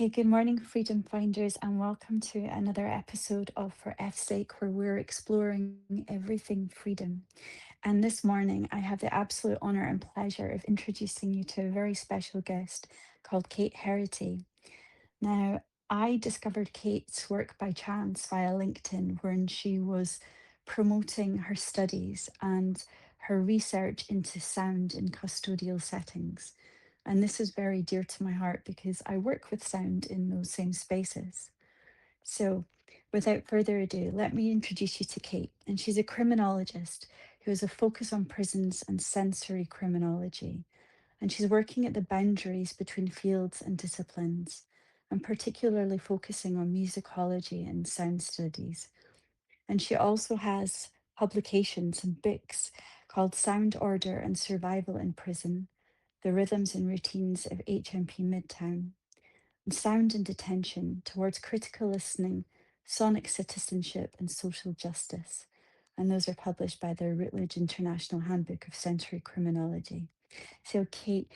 Okay, good morning, freedom finders, and welcome to another episode of For F's Sake, where we're exploring everything freedom. And this morning, I have the absolute honour and pleasure of introducing you to a very special guest called Kate Herrity. Now, I discovered Kate's work by chance via LinkedIn, when she was promoting her studies and her research into sound in custodial settings. And this is very dear to my heart because I work with sound in those same spaces. So, without further ado, let me introduce you to Kate. And she's a criminologist who has a focus on prisons and sensory criminology. And she's working at the boundaries between fields and disciplines, and particularly focusing on musicology and sound studies. And she also has publications and books called Sound Order and Survival in Prison, The Rhythms and Routines of HMP Midtown, and Sound in Detention Towards Critical Listening, Sonic Citizenship and Social Justice. And those are published by the Routledge International Handbook of Sensory Criminology. So, Kate,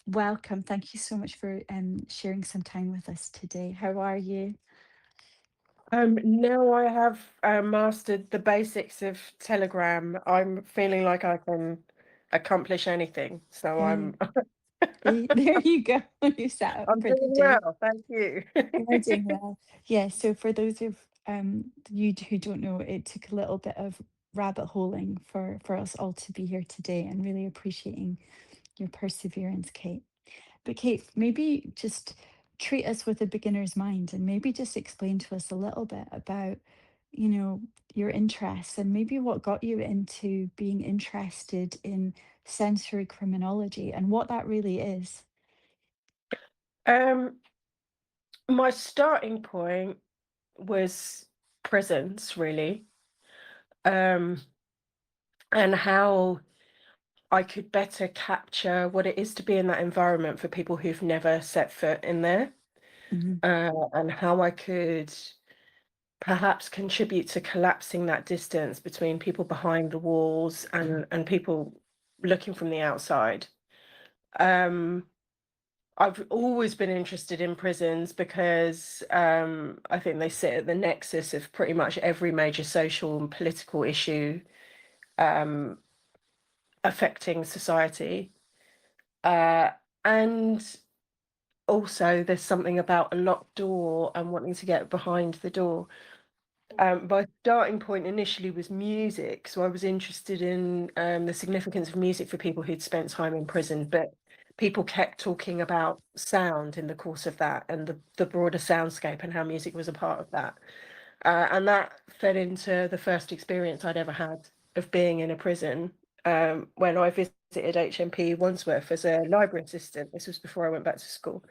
welcome. Thank you so much for sharing some time with us today. How are you? Now I have mastered the basics of Telegram. I'm feeling like I can accomplish anything. So Hey, I'm there you go. You set up I'm for the doing day. well, thank you. You are doing well. Yeah, so for those of you who don't know, it took a little bit of rabbit holing for us all to be here today, and really appreciating your perseverance, Kate. But Kate, maybe just treat us with a beginner's mind and maybe just explain to us a little bit about, your interests and maybe what got you into being interested in sensory criminology and what that really is. Um, my starting point was prisons, really, um, and how I could better capture what it is to be in that environment for people who've never set foot in there, Hmm. and how I could perhaps contribute to collapsing that distance between people behind the walls and people looking from the outside. Um, I've always been interested in prisons because I think they sit at the nexus of pretty much every major social and political issue um, affecting society. Uh, and also, there's something about a locked door and wanting to get behind the door. My starting point initially was music, so I was interested in the significance of music for people who'd spent time in prison, but people kept talking about sound in the course of that and the broader soundscape and how music was a part of that. And that fed into the first experience I'd ever had of being in a prison when I visited HMP Wandsworth as a library assistant. This was before I went back to school.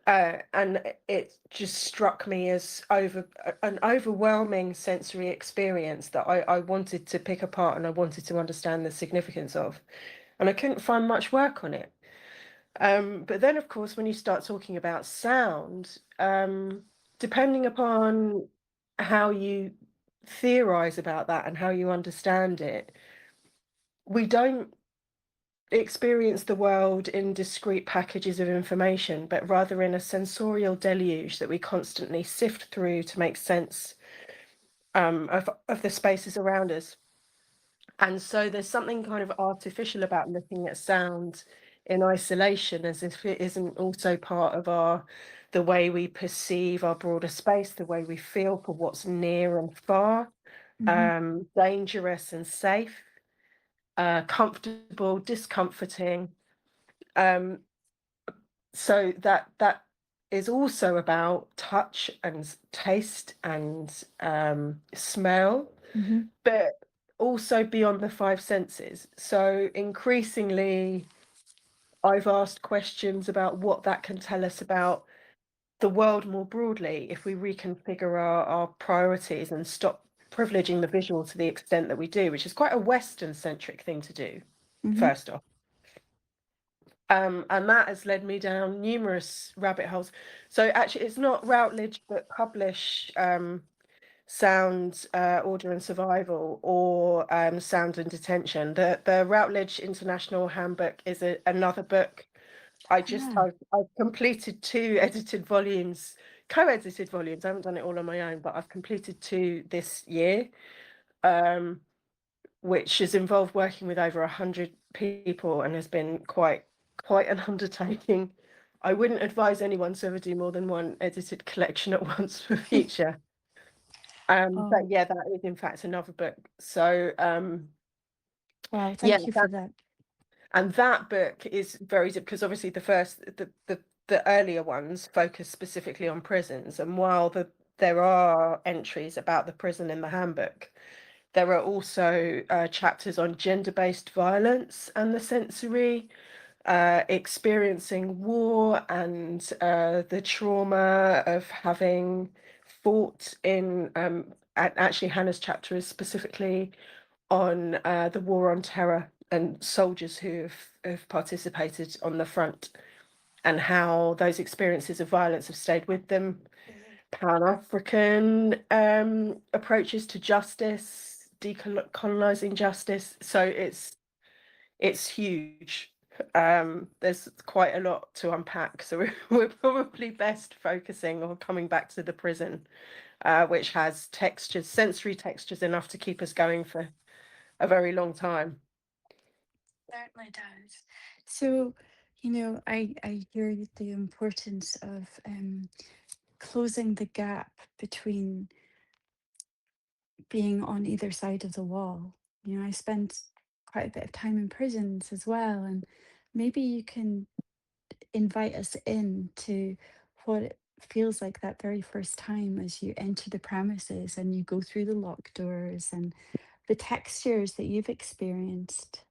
And it just struck me as an overwhelming sensory experience that I wanted to pick apart and I wanted to understand the significance of. And I couldn't find much work on it. But then, of course, when you start talking about sound, depending upon how you theorize about that and how you understand it, we don't experience the world in discrete packages of information, but rather in a sensorial deluge that we constantly sift through to make sense of the spaces around us. And so there's something kind of artificial about looking at sound in isolation, as if it isn't also part of the way we perceive our broader space, the way we feel for what's near and far, Hmm. dangerous and safe, comfortable, discomforting. Um, so that is also about touch and taste and smell, Hmm. but also beyond the five senses. So increasingly, I've asked questions about what that can tell us about the world more broadly if we reconfigure our priorities and stop privileging the visual to the extent that we do, which is quite a Western centric thing to do, Hmm. first off. And that has led me down numerous rabbit holes. So actually, it's not Routledge that publish Sound, Order and Survival or Sound and Detention. The Routledge International Handbook is another book Ah, I've completed two edited volumes, co-edited volumes. I haven't done it all on my own, but I've completed two this year, um, which has involved working with over 100 people and has been quite an undertaking. I wouldn't advise anyone to ever do more than one edited collection at once for future. oh, But yeah, that is in fact another book. So wow, yeah, thank you for that. and that book is very because obviously the earlier ones focus specifically on prisons, and while there are entries about the prison in the handbook, there are also chapters on gender-based violence and the sensory, experiencing war and the trauma of having fought in. And actually, Hannah's chapter is specifically on the war on terror and soldiers have participated on the front and how those experiences of violence have stayed with them. Pan-African approaches to justice, decolonizing justice. So it's huge. There's quite a lot to unpack. So we're probably best focusing on coming back to the prison, which has textures, sensory textures enough to keep us going for a very long time. Certainly does. So, I hear the importance of closing the gap between being on either side of the wall. I spent quite a bit of time in prisons as well, and maybe you can invite us in to what it feels like that very first time as you enter the premises and you go through the locked doors and the textures that you've experienced.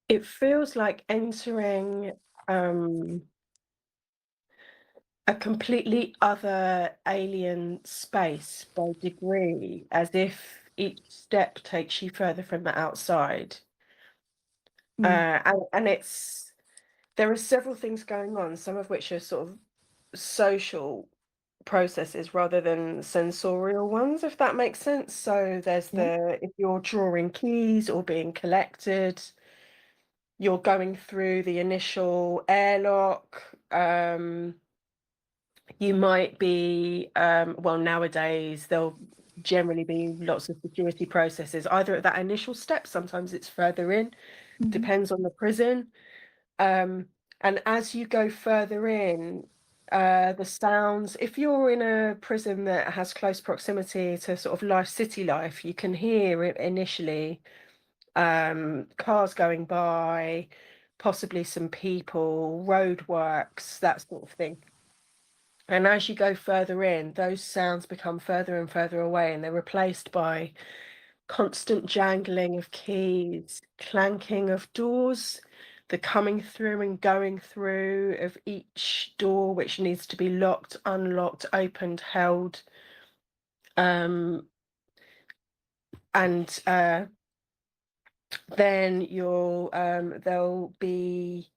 It feels like entering um, a completely other alien space by degree, as if each step takes you further from the outside. Mm, And there are several things going on, some of which are sort of social processes rather than sensorial ones, if that makes sense. So there's yeah. if you're drawing keys or being collected, you're going through the initial airlock. You might be, well, nowadays there'll generally be lots of security processes, either at that initial step, sometimes it's further in, Hmm. depends on the prison. Um, and as you go further in, the sounds, if you're in a prison that has close proximity to sort of life, city life, you can hear it initially, cars going by, possibly some people, roadworks, that sort of thing. And as you go further in, those sounds become further and further away, and they're replaced by constant jangling of keys, clanking of doors, the coming through and going through of each door, which needs to be locked, unlocked, opened, held. Um, and then there'll be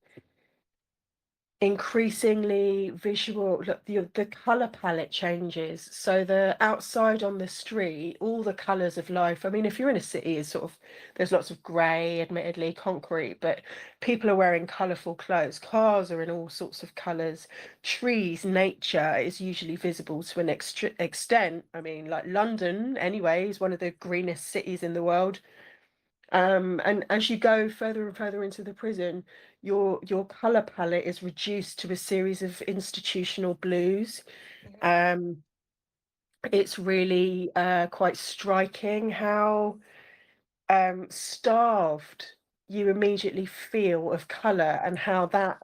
increasingly visual. Look, the color palette changes. So the outside on the street, all the colors of life, I mean, if you're in a city, is sort of, there's lots of gray, admittedly concrete, but people are wearing colorful clothes. Cars are in all sorts of colors. Trees, nature is usually visible to an extent. I mean, like London anyway is one of the greenest cities in the world. And as you go further and further into the prison, your color palette is reduced to a series of institutional blues. Um, it's really quite striking how starved you immediately feel of color, and how that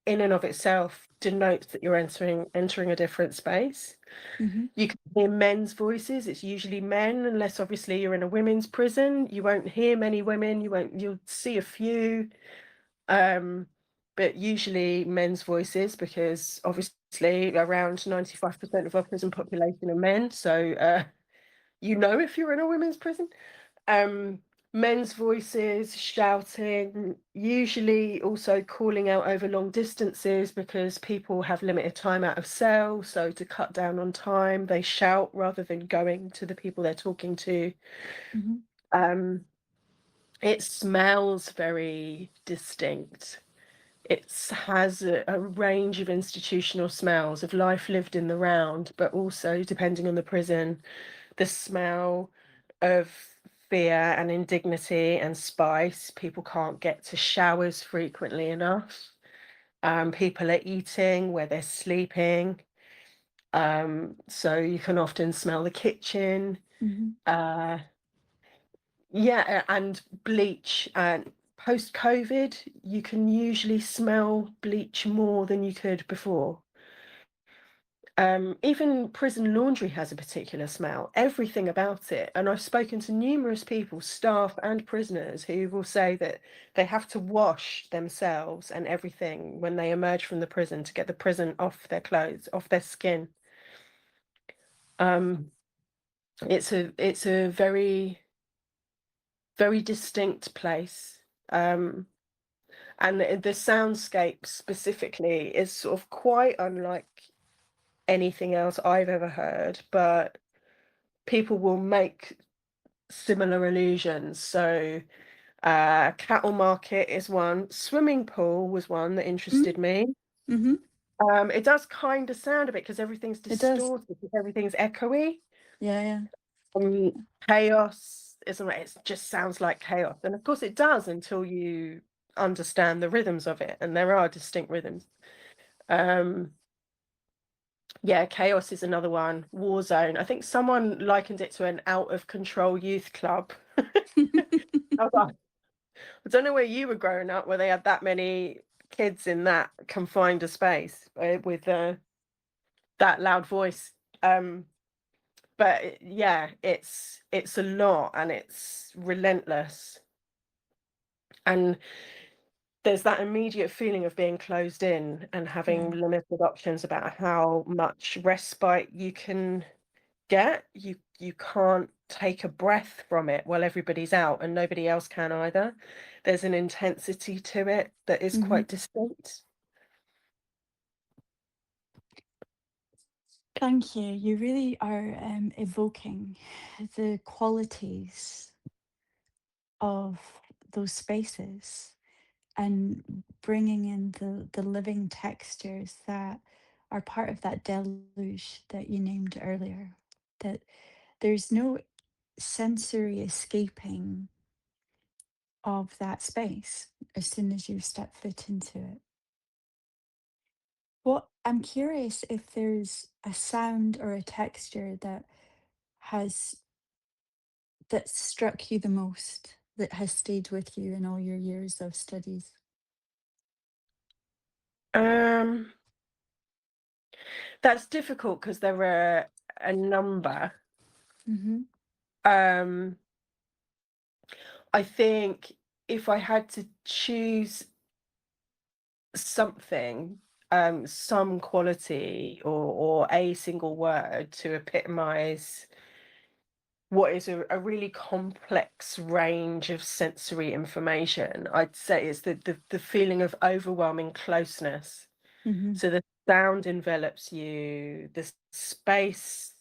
in and of itself denotes that you're entering a different space. Hmm. You can hear men's voices. It's usually men, unless obviously you're in a women's prison. You won't hear many women. You'll see a few, um, but usually men's voices, because obviously around 95% of our prison population are men. So if you're in a women's prison. Um, Men's voices, shouting, usually also calling out over long distances because people have limited time out of cell. So to cut down on time, they shout rather than going to the people they're talking to. Hmm. Um, it smells very distinct. It has a range of institutional smells of life lived in the round, but also, depending on the prison, the smell of fear and indignity and spice. People can't get to showers frequently enough. People are eating where they're sleeping. So you can often smell the kitchen. Hmm. Uh, yeah, and bleach. And post-COVID, you can usually smell bleach more than you could before. Even prison laundry has a particular smell, everything about it. And I've spoken to numerous people, staff and prisoners, who will say that they have to wash themselves and everything when they emerge from the prison to get the prison off their clothes, off their skin. Um, it's a very, very distinct place. And the soundscape specifically is sort of quite unlike anything else I've ever heard, but people will make similar illusions. So, cattle market is one. Swimming pool was one that interested me. Mm-hmm. It does kind of sound a bit because everything's It does. distorted, because everything's echoey. Yeah, yeah. Um, Chaos isn't it? It just sounds like chaos, and of course it does until you understand the rhythms of it, and there are distinct rhythms. Um, yeah, chaos is another one. War zone. I think someone likened it to an out of control youth club. I was like, I don't know where you were growing up, where they had that many kids in that confined a space with that loud voice. Um, but yeah, it's a lot and it's relentless. And there's that immediate feeling of being closed in and having Yeah. limited options about how much respite you can get. You can't take a breath from it while everybody's out, and nobody else can either. There's an intensity to it that is Hmm. quite distinct. Thank you. You really are evoking the qualities of those spaces and bringing in the living textures that are part of that deluge that you named earlier. That there's no sensory escaping of that space as soon as you step foot into it. What I'm curious if there's a sound or a texture has that struck you the most, that has stayed with you in all your years of studies. Um, that's difficult because there are a number. Hmm. Um, I think if I had to choose something, some quality or a single word to epitomize what is a really complex range of sensory information, I'd say it's the feeling of overwhelming closeness. Hmm. So the sound envelops you, the space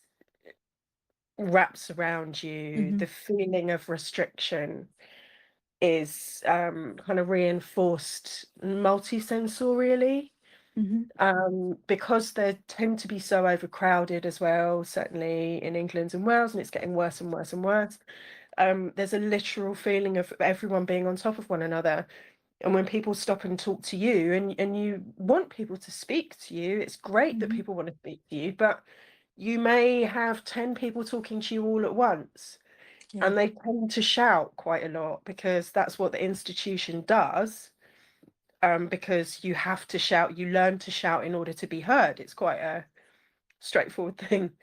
wraps around you, Hmm. the feeling of restriction is kind of reinforced multisensorially. Hmm. Because they tend to be so overcrowded as well, certainly in England and Wales, and it's getting worse and worse and worse. There's a literal feeling of everyone being on top of one another. And when people stop and talk to you, and you want people to speak to you, it's great that Hmm. people want to speak to you, but you may have 10 people talking to you all at once, Yeah. and they tend to shout quite a lot because that's what the institution does. Because you have to shout, you learn to shout in order to be heard. It's quite a straightforward thing.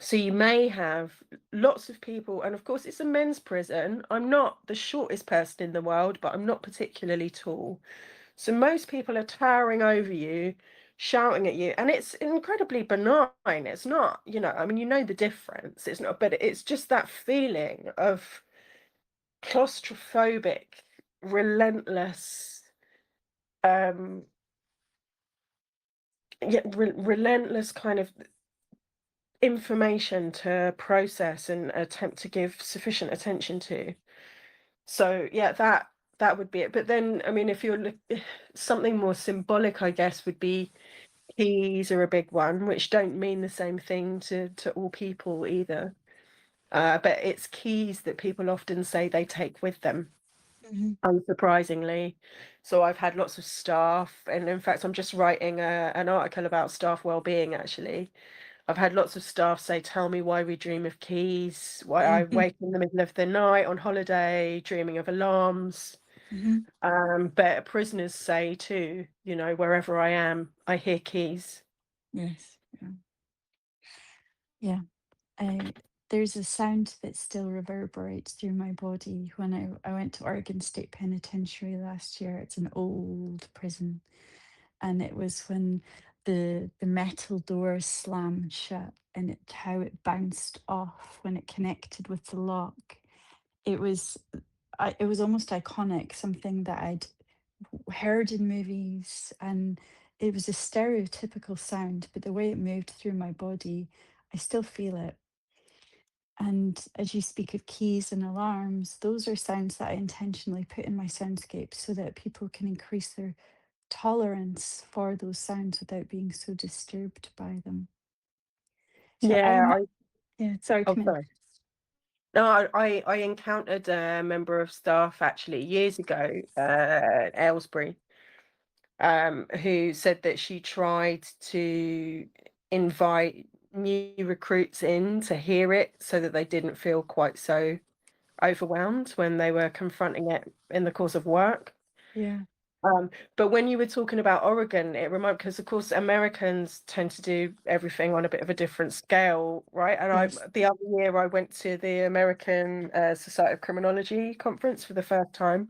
So you may have lots of people, and of course, it's a men's prison. I'm not the shortest person in the world, but I'm not particularly tall. So most people are towering over you, shouting at you, and it's incredibly benign. It's not, I mean, you know the difference. It's not, but it's just that feeling of claustrophobic, relentless, um, yeah, relentless kind of information to process and attempt to give sufficient attention to. So yeah, that would be it. But then, I mean, if you're something more symbolic, I guess, would be keys are a big one, which don't mean the same thing to all people either. But it's keys that people often say they take with them, Mhm. unsurprisingly. So I've had lots of staff, and in fact, I'm just writing an article about staff well-being, actually. I've had lots of staff say, tell me why we dream of keys, why I Mhm. wake in the middle of the night on holiday, dreaming of alarms. Mhm. But prisoners say too, wherever I am, I hear keys. Yes. Yeah. Yeah. I There's a sound that still reverberates through my body when I went to Oregon State Penitentiary last year. It's an old prison, and it was when the metal doors slammed shut and how it bounced off when it connected with the lock. It was it was almost iconic, something that I'd heard in movies, and it was a stereotypical sound, but the way it moved through my body, I still feel it. And as you speak of keys and alarms, those are sounds that I intentionally put in my soundscape so that people can increase their tolerance for those sounds without being so disturbed by them. So Yeah, I'm, yeah, sorry, oh, come in. sorry. No, I encountered a member of staff actually years ago, at Aylesbury, who said that she tried to invite new recruits in to hear it so that they didn't feel quite so overwhelmed when they were confronting it in the course of work. Yeah, Um, but when you were talking about Oregon, it reminded because of course Americans tend to do everything on a bit of a different scale, right? And yes. the other year I went to the American Society of Criminology conference for the first time,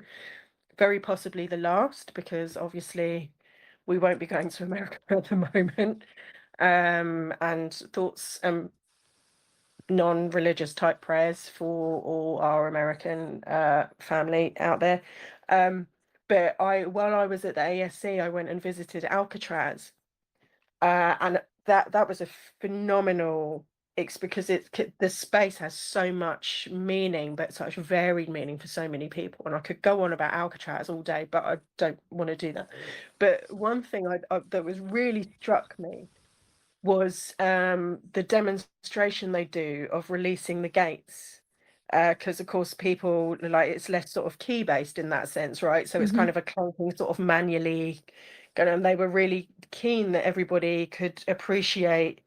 very possibly the last, because obviously we won't be going to America at the moment. And thoughts non-religious type prayers for all our American family out there. Um, but while I was at the ASC, I went and visited Alcatraz, and that was a phenomenal. It's because the space has so much meaning, but such varied meaning for so many people. And I could go on about Alcatraz all day, but I don't want to do that. But one thing that was really struck me was the demonstration they do of releasing the gates. Because of course people like it's less sort of key based in that sense, right? So it's Hmm. kind of a clunking sort of manually going, and they were really keen that everybody could appreciate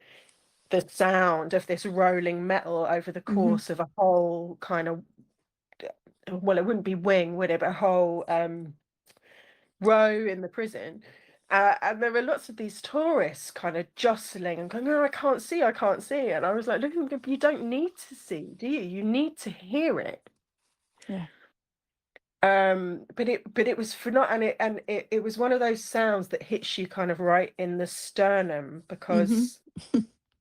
the sound of this rolling metal over the Hmm. course of a whole kind of, well, it wouldn't be wing, would it? But a whole row in the prison. And there were lots of these tourists kind of jostling and going, no, I can't see, I can't see. And I was like, look, you don't need to see, do you? You need to hear it. Yeah. But it was for not, and it was one of those sounds that hits you kind of right in the sternum, Hmm. because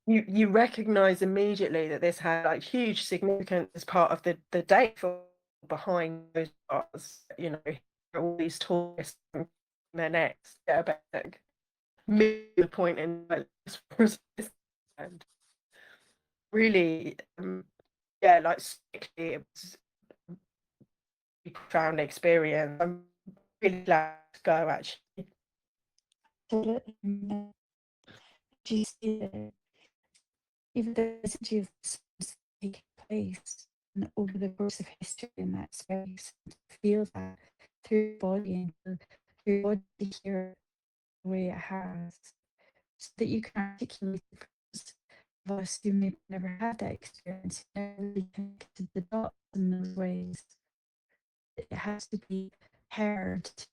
you recognize immediately that this had like huge significance as part of the day for behind those bars, all these tourists and their necks, yeah, but the point in like, and really, yeah, like strictly, it was a profound experience. I'm really glad to go actually. Absolutely. Do you see that even the residue of sounds taking place and over the course of history in that space, and to feel that through your body and for your body to hear it the way it has, so that you can articulate it for those of us who maybe never had that experience, who never really connected the dots in those ways. It has to be heard to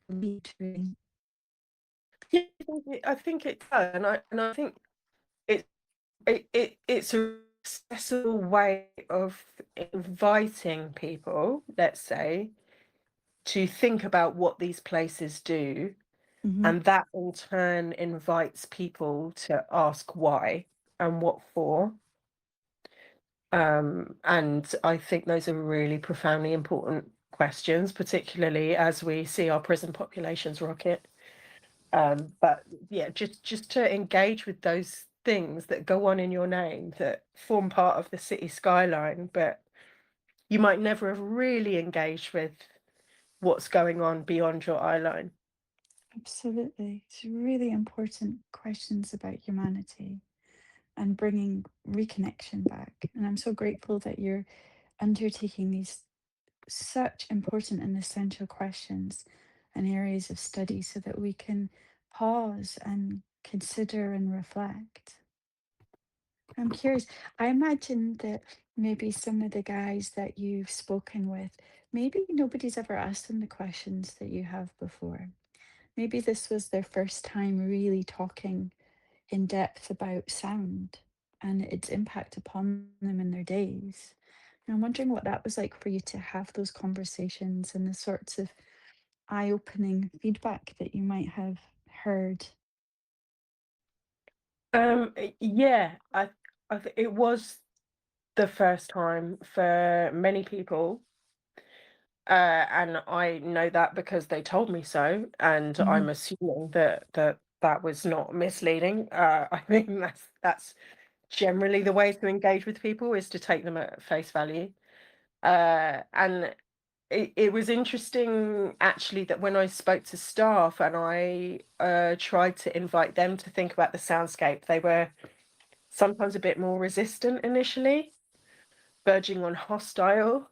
lead, really. Yeah, I think it does, and I think it, it's a accessible way of inviting people, let's say, to think about what these places do, Hmm. and that in turn invites people to ask why and what for. And I think those are really profoundly important questions, particularly as we see our prison populations rocket. But yeah, just to engage with those things that go on in your name that form part of the city skyline, but you might never have really engaged with what's going on beyond your eye line. Absolutely. It's really important questions about humanity and bringing reconnection back. And I'm so grateful that you're undertaking these such important and essential questions and areas of study so that we can pause and consider and reflect. I'm curious. I imagine that maybe some of the guys that you've spoken with, maybe nobody's ever asked them the questions that you have before. Maybe this was their first time really talking in depth about sound and its impact upon them in their days. And I'm wondering what that was like for you to have those conversations and the sorts of eye opening feedback that you might have heard. Yeah, it was the first time for many people. And I know that because they told me so, and Hmm. I'm assuming that was not misleading. I think that's generally the way to engage with people, is to take them at face value. And it was interesting actually that when I spoke to staff and I tried to invite them to think about the soundscape, they were sometimes a bit more resistant initially, verging on hostile.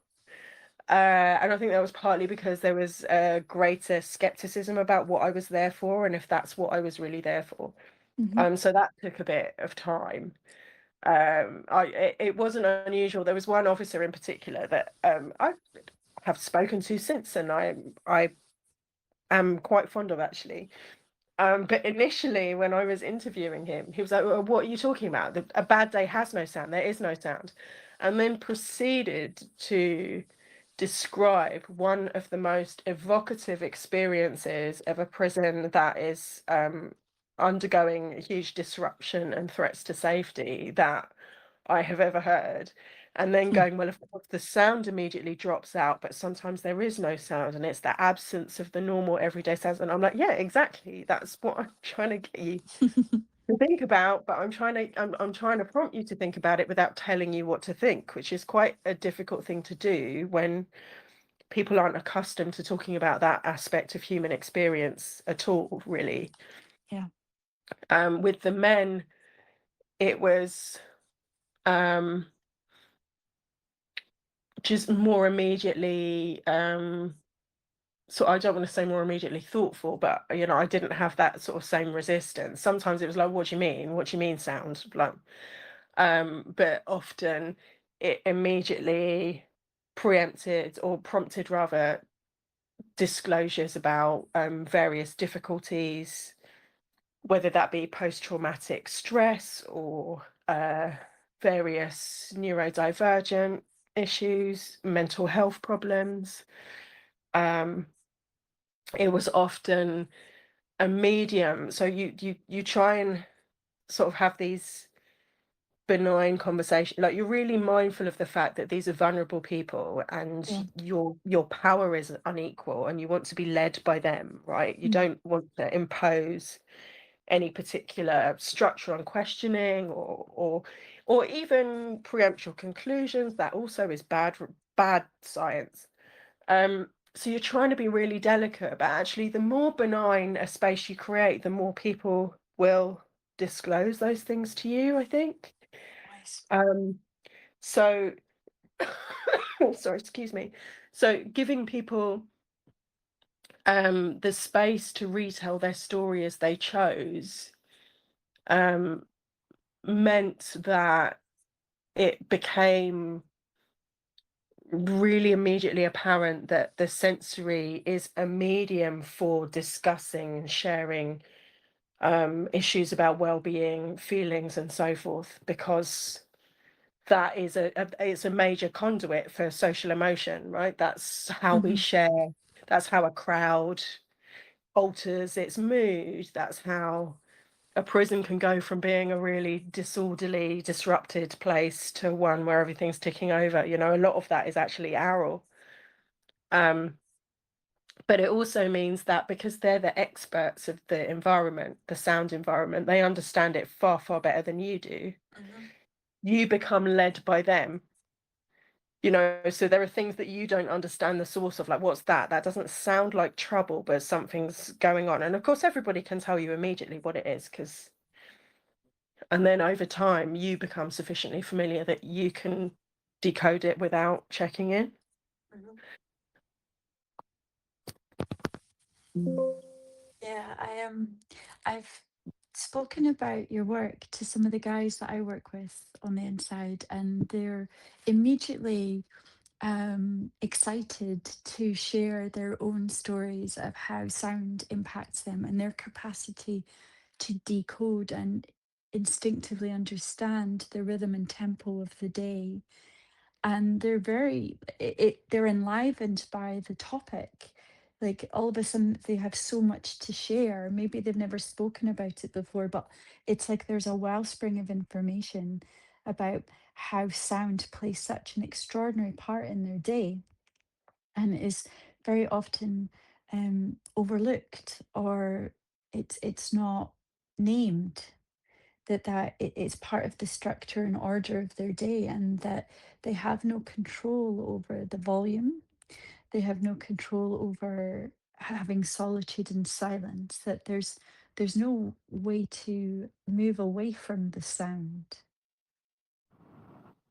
And I think that was partly because there was a greater skepticism about what I was there for and if that's what I was really there for. Hmm. So that took a bit of time. It wasn't unusual. There was one officer in particular that I have spoken to since, and I am quite fond of, actually. But initially, when I was interviewing him, he was like, "Well, what are you talking about? A bad day has no sound. There is no sound," and then proceeded to describe one of the most evocative experiences of a prison that is undergoing huge disruption and threats to safety that I have ever heard. And then going, well, of course, the sound immediately drops out, but sometimes there is no sound, and it's the absence of the normal everyday sounds. And I'm like, yeah, exactly. That's what I'm trying to get you to think about, but I'm trying to prompt you to think about it without telling you what to think, which is quite a difficult thing to do when people aren't accustomed to talking about that aspect of human experience at all, really. Yeah. With the men, it was um, just more immediately, so I don't want to say more immediately thoughtful, but I didn't have that sort of same resistance. Sometimes it was like, what do you mean? What do you mean sound? Like, but often it immediately preempted or prompted rather disclosures about various difficulties, whether that be post-traumatic stress or various neurodivergent issues, mental health problems. Um, it was often a medium, so you try and sort of have these benign conversation, like you're really mindful of the fact that these are vulnerable people Yeah. and your power is unequal and you want to be led by them, right? You Mm. don't want to impose any particular structure on questioning or even preempt your conclusions. That also is bad science. So you're trying to be really delicate, but actually the more benign a space you create, the more people will disclose those things to you, I think. Nice. Um, so sorry, excuse me. So giving people the space to retell their story as they chose um meant that it became really immediately apparent that the sensory is a medium for discussing and sharing issues about well-being, feelings, and so forth, because that is it's a major conduit for social emotion, right? That's how we Hmm. share, that's how a crowd alters its mood, that's how a prison can go from being a really disorderly, disrupted place to one where everything's ticking over. A lot of that is actually oral. Um, but it also means that because they're the experts of the environment, the sound environment, they understand it far, far better than you do. Hmm. You become led by them So there are things that you don't understand the source of, like, what's that? That doesn't sound like trouble, but something's going on. And of course, everybody can tell you immediately what it is, and then over time, you become sufficiently familiar that you can decode it without checking in. Mhm. Yeah, I've spoken about your work to some of the guys that I work with on the inside, and they're immediately excited to share their own stories of how sound impacts them and their capacity to decode and instinctively understand the rhythm and tempo of the day. And they're they're enlivened by the topic. Like all of a sudden they have so much to share. Maybe they've never spoken about it before, but it's like there's a wellspring of information about how sound plays such an extraordinary part in their day, and is very often overlooked, or it's not named, it's part of the structure and order of their day, and that they have no control over the volume. They have no control over having solitude and silence, that there's no way to move away from the sound.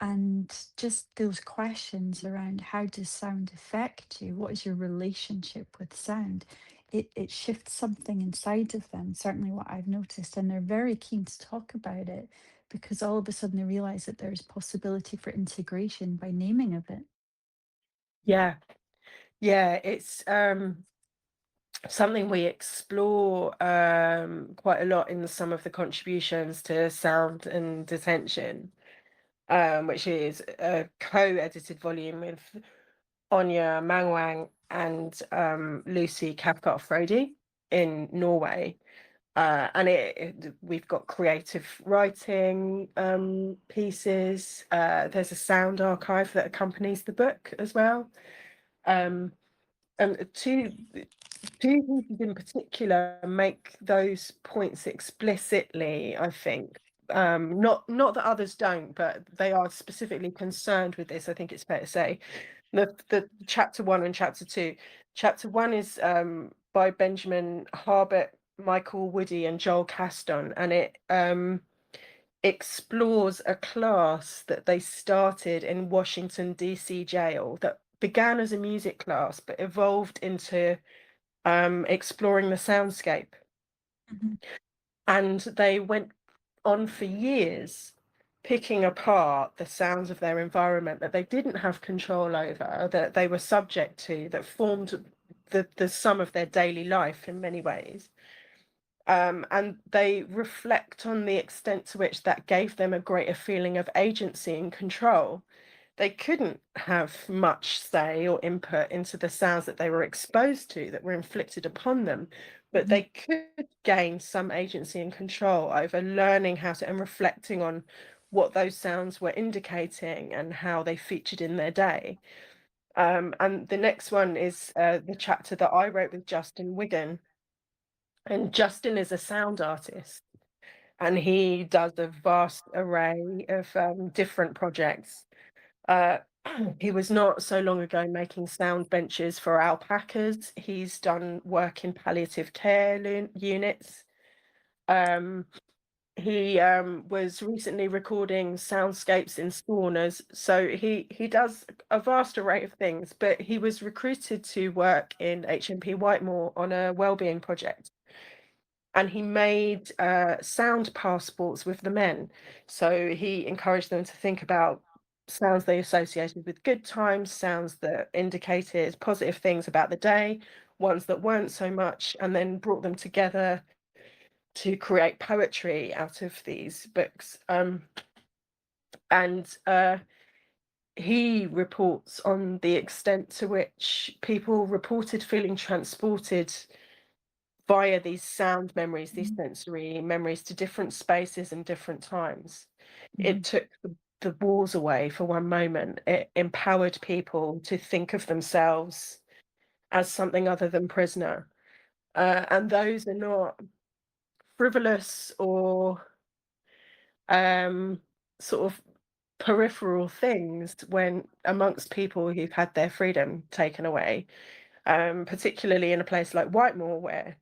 And just those questions around, how does sound affect you? What is your relationship with sound? It shifts something inside of them, certainly what I've noticed. And they're very keen to talk about it, because all of a sudden they realize that there's possibility for integration by naming of it. Yeah, yeah, it's something we explore quite a lot in some of the contributions to Sound and Detention, which is a co-edited volume with Anya Mangwang and Lucy Cathcart-Frody in Norway. We've got creative writing pieces. There's a sound archive that accompanies the book as well. Um, and two pieces in particular make those points explicitly, I think. Not that others don't, but they are specifically concerned with this, I think it's fair to say. The chapter 1 and chapter 2. Chapter 1 is by Benjamin Harbert, Michael Woody, and Joel Caston, and it explores a class that they started in Washington, D.C. jail that began as a music class but evolved into exploring the soundscape. Mhm, And they went on for years picking apart the sounds of their environment that they didn't have control over, that they were subject to, that formed the sum of their daily life in many ways. And they reflect on the extent to which that gave them a greater feeling of agency and control. They couldn't have much say or input into the sounds that they were exposed to, that were inflicted upon them, but mhm, they could gain some agency and control over learning how to and reflecting on what those sounds were indicating and how they featured in their day. And the next one is the chapter that I wrote with Justin Wigan. And Justin is a sound artist, and he does a vast array of different projects. Uh, he was not so long ago making sound benches for alpacas. He's done work in palliative care units. Um, he was recently recording soundscapes in saunas. So he does a vast array of things, but he was recruited to work in HMP Whitemoor on a wellbeing project. And he made sound passports with the men. So he encouraged them to think about sounds they associated with good times, sounds that indicated positive things about the day, ones that weren't so much, and then brought them together to create poetry out of these books. And he reports on the extent to which people reported feeling transported via these sound memories, these mhm, sensory memories to different spaces and different times. It mhm, took the walls away for one moment. It empowered people to think of themselves as something other than prisoner. And those are not frivolous or um, sort of peripheral things when amongst people who've had their freedom taken away, particularly in a place like Whitemore, where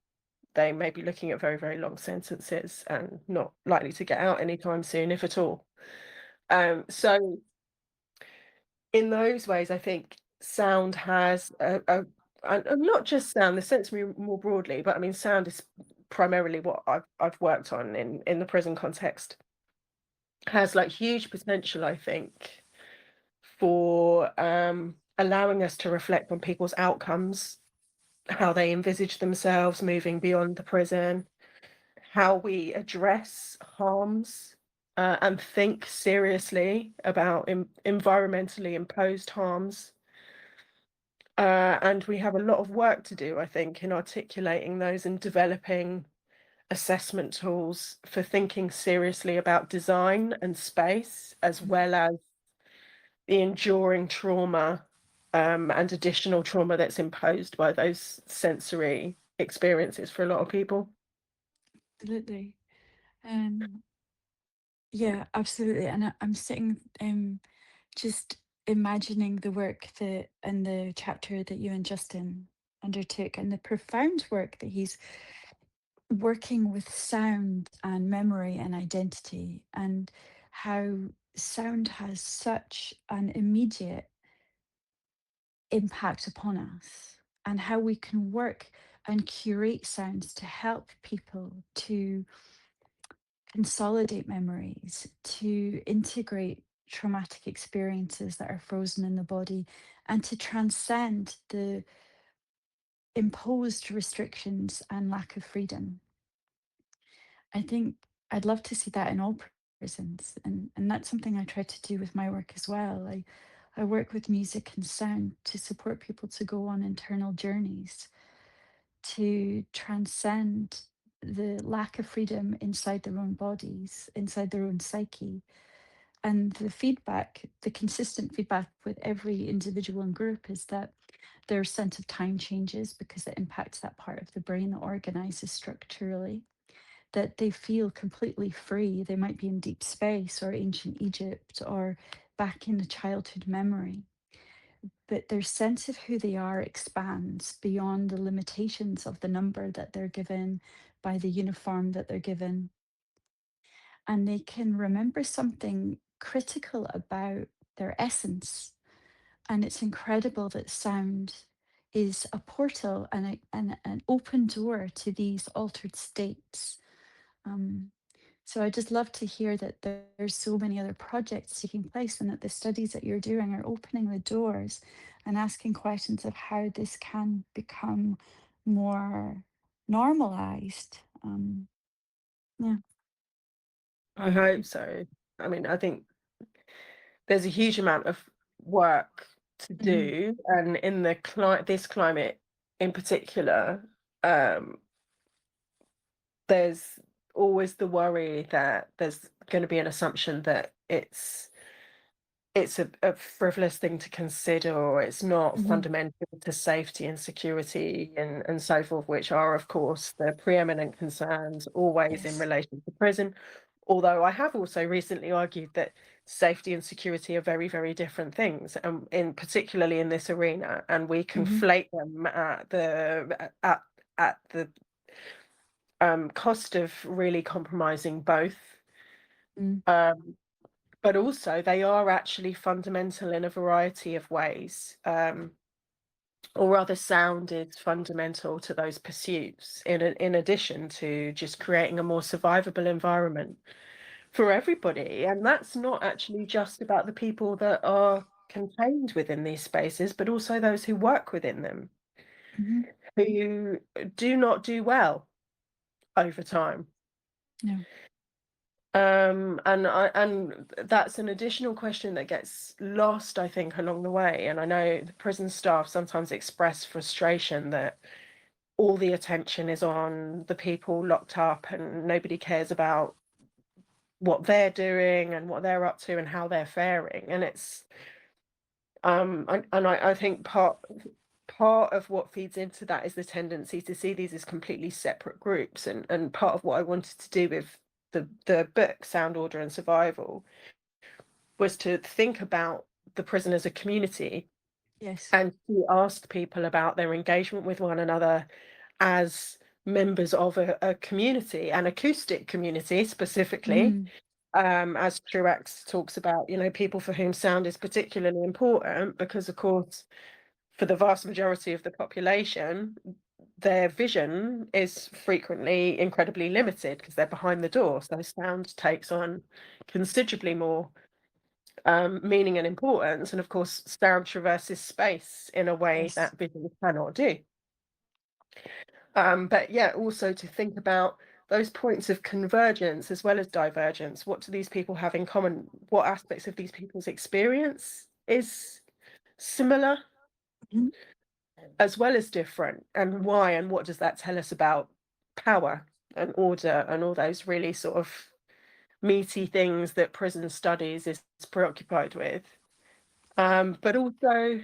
they may be looking at very, very long sentences and not likely to get out anytime soon, if at all. So in those ways, I think sound has and not just sound, the sensory more broadly, but I mean, sound is primarily what I've worked on in the prison context, has like huge potential, I think, for allowing us to reflect on people's outcomes, how they envisage themselves moving beyond the prison, how we address harms, and think seriously about environmentally imposed harms. And we have a lot of work to do, I think, in articulating those and developing assessment tools for thinking seriously about design and space, as well as the enduring trauma, and additional trauma that's imposed by those sensory experiences for a lot of people. Absolutely. Um, yeah, absolutely. And I'm sitting just imagining the work that and the chapter that you and Justin undertook and the profound work that he's working with sound and memory and identity, and how sound has such an immediate impact upon us, and how we can work and curate sounds to help people to consolidate memories, to integrate traumatic experiences that are frozen in the body, and to transcend the imposed restrictions and lack of freedom. I think I'd love to see that in all prisons, and that's something I try to do with my work as well. I work with music and sound to support people to go on internal journeys, to transcend the lack of freedom inside their own bodies, inside their own psyche. And the feedback, the consistent feedback with every individual and group is that their sense of time changes because it impacts that part of the brain that organizes structurally, that they feel completely free. They might be in deep space or ancient Egypt or back in a childhood memory, but their sense of who they are expands beyond the limitations of the number that they're given, by the uniform that they're given. And they can remember something critical about their essence. And it's incredible that sound is a portal and an open door to these altered states. Um, so I just love to hear that there's so many other projects taking place, and that the studies that you're doing are opening the doors and asking questions of how this can become more normalized. Yeah. I hope so. I mean, I think there's a huge amount of work to Hmm. do, and in this climate in particular, um, there's always the worry that there's going to be an assumption that it's a frivolous thing to consider, or it's not Hmm. fundamental to safety and security and so forth, which are, of course, the preeminent concerns always in Yes. relation to prison. Although I have also recently argued that safety and security are very, very different things, in particularly in this arena, and we Hmm. conflate them at the cost of really compromising both. Mm. Um, but also they are actually fundamental in a variety of ways, or rather sound is fundamental to those pursuits in addition to just creating a more survivable environment for everybody. And that's not actually just about the people that are contained within these spaces, but also those who work within them, Hmm. who do not do well over time. No. And that's an additional question that gets lost, I think, along the way. And I know the prison staff sometimes express frustration that all the attention is on the people locked up and nobody cares about what they're doing and what they're up to and how they're faring. And it's I think part of what feeds into that is the tendency to see these as completely separate groups. And part of what I wanted to do with the book Sound, Order and Survival was to think about the prison as a community Yes. and to ask people about their engagement with one another as members of a community, an acoustic community specifically, Mm, as Truax talks about, people for whom sound is particularly important because, of course, for the vast majority of the population, their vision is frequently incredibly limited because they're behind the door. So sound takes on considerably more meaning and importance. And of course, sound traverses space in a way yes. that vision cannot do. But yeah, also to think about those points of convergence as well as divergence. What do these people have in common? What aspects of these people's experience is similar Mhm. as well as different, and why, and what does that tell us about power and order and all those really sort of meaty things that prison studies is preoccupied with. But also,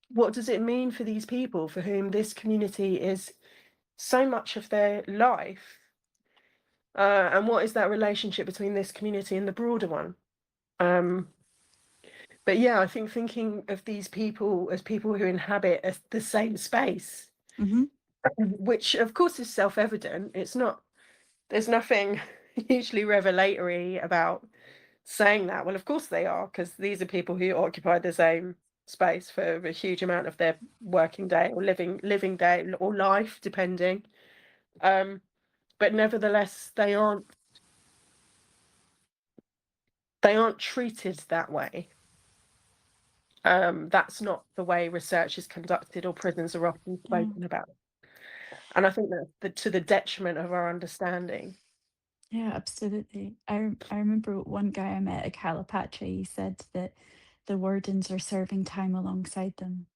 what does it mean for these people for whom this community is so much of their life? And what is that relationship between this community and the broader one? Um, but yeah, I think thinking of these people as people who inhabit the same space, Mhm. which of course is self-evident. It's not, there's nothing hugely revelatory about saying that. Well, of course they are, because these are people who occupy the same space for a huge amount of their working day or living day or life, depending. Um, but nevertheless, they aren't treated that way. That's not the way research is conducted or prisons are often Oh, spoken about. And I think that's to the detriment of our understanding. yeah, absolutely. I remember one guy I met at Calipatria, he said that the wardens are serving time alongside them.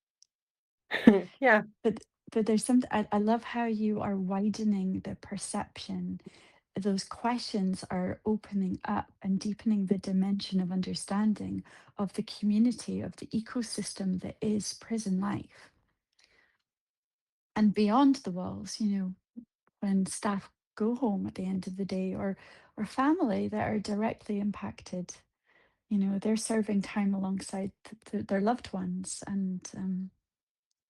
Yeah, But there's something I love how you are widening the perception. Those questions are opening up and deepening the dimension of understanding of the community, of the ecosystem that is prison life. And beyond the walls, when staff go home at the end of the day, or family that are directly impacted, they're serving time alongside their loved ones. And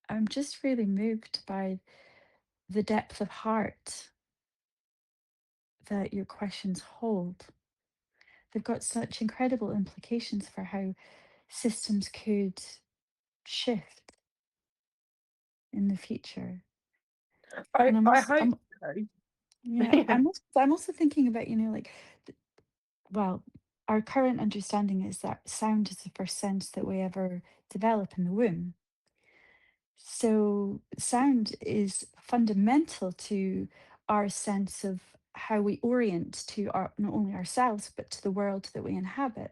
I'm just really moved by the depth of heart that your questions hold. They've got such incredible implications for how systems could shift in the future. And I hope so. yeah, Yeah. I'm also thinking about, like, well, our current understanding is that sound is the first sense that we ever develop in the womb. So sound is fundamental to our sense of how we orient to our not only ourselves but to the world that we inhabit.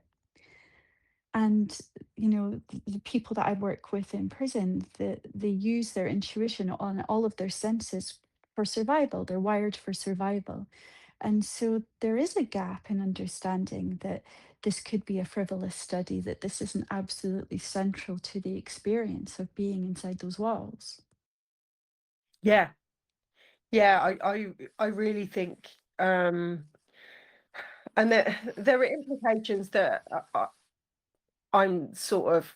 And the people that I work with in prison, that they use their intuition on all of their senses for survival. They're wired for survival. And so there is a gap in understanding that this could be a frivolous study, that this isn't absolutely central to the experience of being inside those walls. Yeah. Yeah, I really think, and there are implications that I'm sort of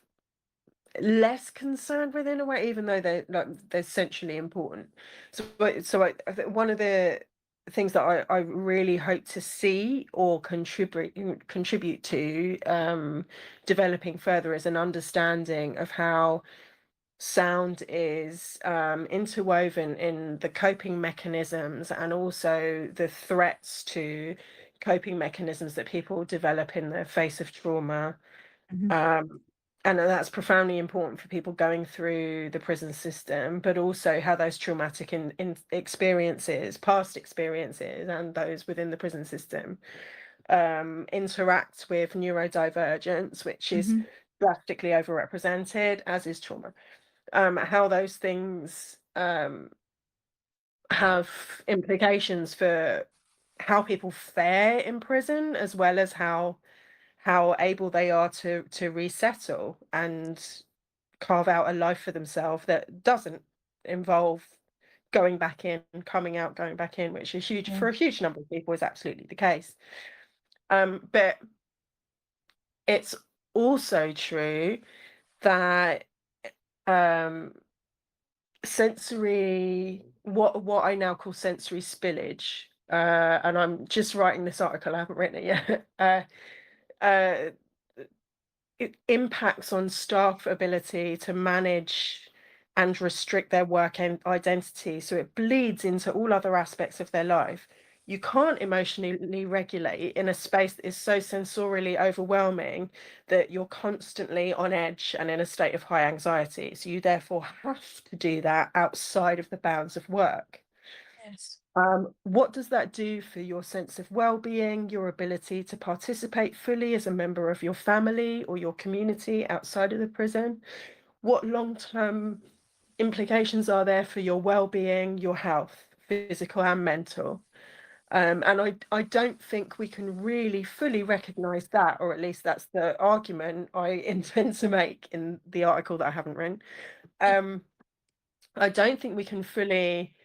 less concerned with in a way, even though they're essentially important. I think one of the things that I really hope to see or contribute to developing further is an understanding of how sound is interwoven in the coping mechanisms and also the threats to coping mechanisms that people develop in the face of trauma. Mhm. Um, and that's profoundly important for people going through the prison system, but also how those traumatic in experiences, past experiences, and those within the prison system interact with neurodivergence, which is Mhm. drastically overrepresented, as is trauma. How those things have implications for how people fare in prison, as well as how able they are to resettle and carve out a life for themselves that doesn't involve going back in, coming out, going back in, which is huge Yeah. for a huge number of people is absolutely the case. But it's also true that um, what I now call sensory spillage, and I'm just writing this article, I haven't written it yet, uh, it impacts on staff ability to manage and restrict their work and identity. So it bleeds into all other aspects of their life. You can't emotionally regulate in a space that is so sensorially overwhelming that you're constantly on edge and in a state of high anxiety. So you therefore have to do that outside of the bounds of work. Yes. What does that do for your sense of well-being, your ability to participate fully as a member of your family or your community outside of the prison? What long-term implications are there for your well-being, your health, physical and mental? And I don't think we can really fully recognize that, or at least that's the argument I intend to make in the article that I haven't written. Um, I don't think we can fully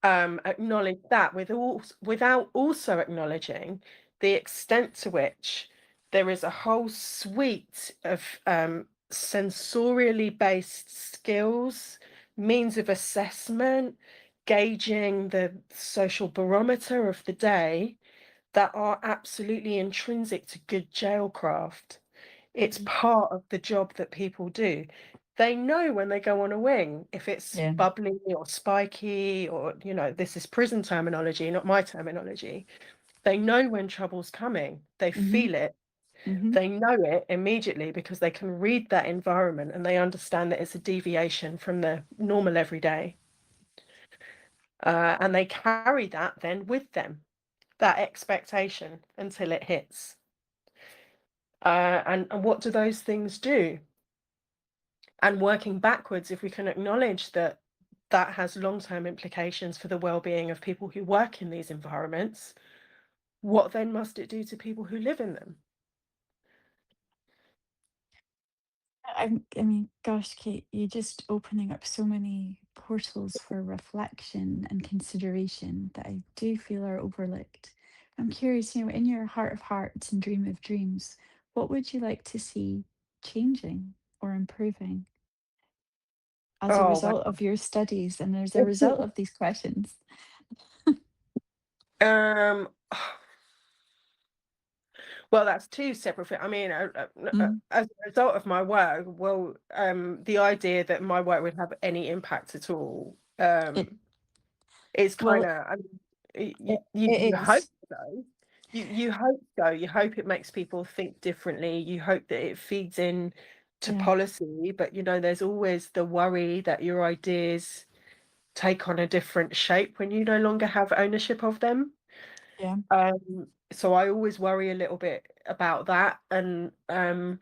acknowledge that without also acknowledging the extent to which there is a whole suite of sensorially based skills, means of assessment, gauging the social barometer of the day that are absolutely intrinsic to good jailcraft. It's Mhm. part of the job that people do. They know when they go on a wing, if it's Yeah. bubbly or spiky, or, this is prison terminology, not my terminology. They know when trouble's coming. They Hmm. feel it. Hmm. They know it immediately because they can read that environment and they understand that it's a deviation from the normal everyday. And they carry that then with them, that expectation until it hits. And what do those things do? And working backwards, if we can acknowledge that that has long-term implications for the well-being of people who work in these environments, what then must it do to people who live in them? I mean, gosh, Kate, you're just opening up so many portals for reflection and consideration that I do feel are overlooked. I'm curious, in your heart of hearts and dream of dreams, what would you like to see changing or improving as a Oh, result of your studies and as a result wow. of these questions? Um, well, that's two separate things. I mean, Mm, as a result of my work, well, the idea that my work would have any impact at all, it is kind well, of, I mean, it, you it hope is. so. You hope so. You hope it makes people think differently. You hope that it feeds in to Yeah, policy, but there's always the worry that your ideas take on a different shape when you no longer have ownership of them. yeah. So I always worry a little bit about that, and I'm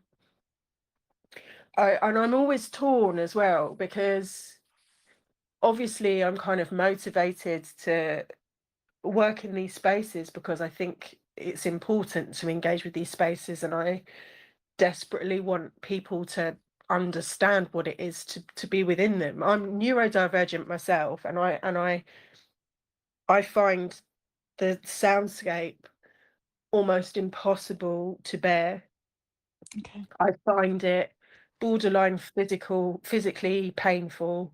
always torn as well because obviously I'm kind of motivated to work in these spaces because I think it's important to engage with these spaces, and I desperately want people to understand what it is to be within them. I'm neurodivergent myself, and I find the soundscape almost impossible to bear. Okay. I find it borderline physically painful,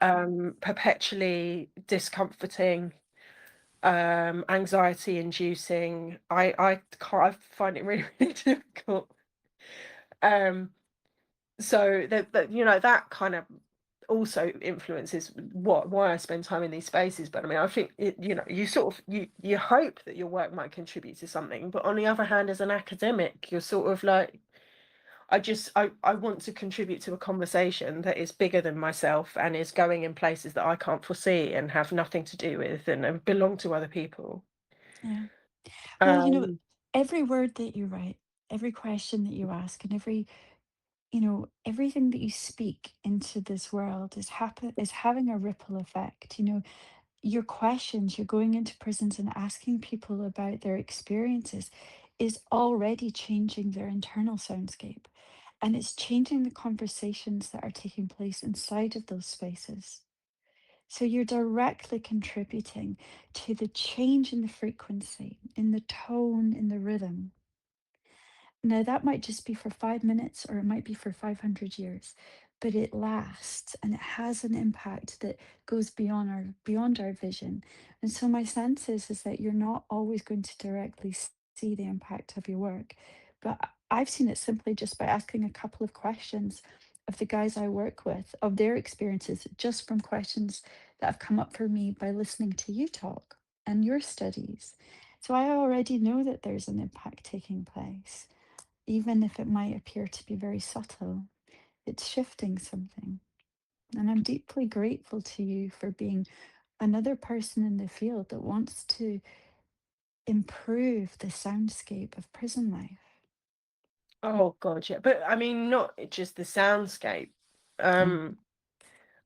Hmm. perpetually discomforting, anxiety inducing. I find it really, really difficult. Um, so that kind of also influences why I spend time in these spaces. But I mean, I think you sort of you hope that your work might contribute to something, but on the other hand, as an academic, you're sort of like, I want to contribute to a conversation that is bigger than myself and is going in places that I can't foresee and have nothing to do with and belong to other people. Yeah. Well, Um, every word that you write, every question that you ask, and everything that you speak into this world is having a ripple effect. Your questions, you're going into prisons and asking people about their experiences is already changing their internal soundscape. And it's changing the conversations that are taking place inside of those spaces. So you're directly contributing to the change in the frequency, in the tone, in the rhythm. Now, that might just be for 5 minutes or it might be for 500 years, but it lasts and it has an impact that goes beyond our vision. And so my sense is that you're not always going to directly see the impact of your work. But I've seen it simply just by asking a couple of questions of the guys I work with, of their experiences, just from questions that have come up for me by listening to you talk and your studies. So I already know that there's an impact taking place, even if it might appear to be very subtle. It's shifting something. And I'm deeply grateful to you for being another person in the field that wants to improve the soundscape of prison life. Oh God, yeah. But I mean, not just the soundscape. Yeah, Um,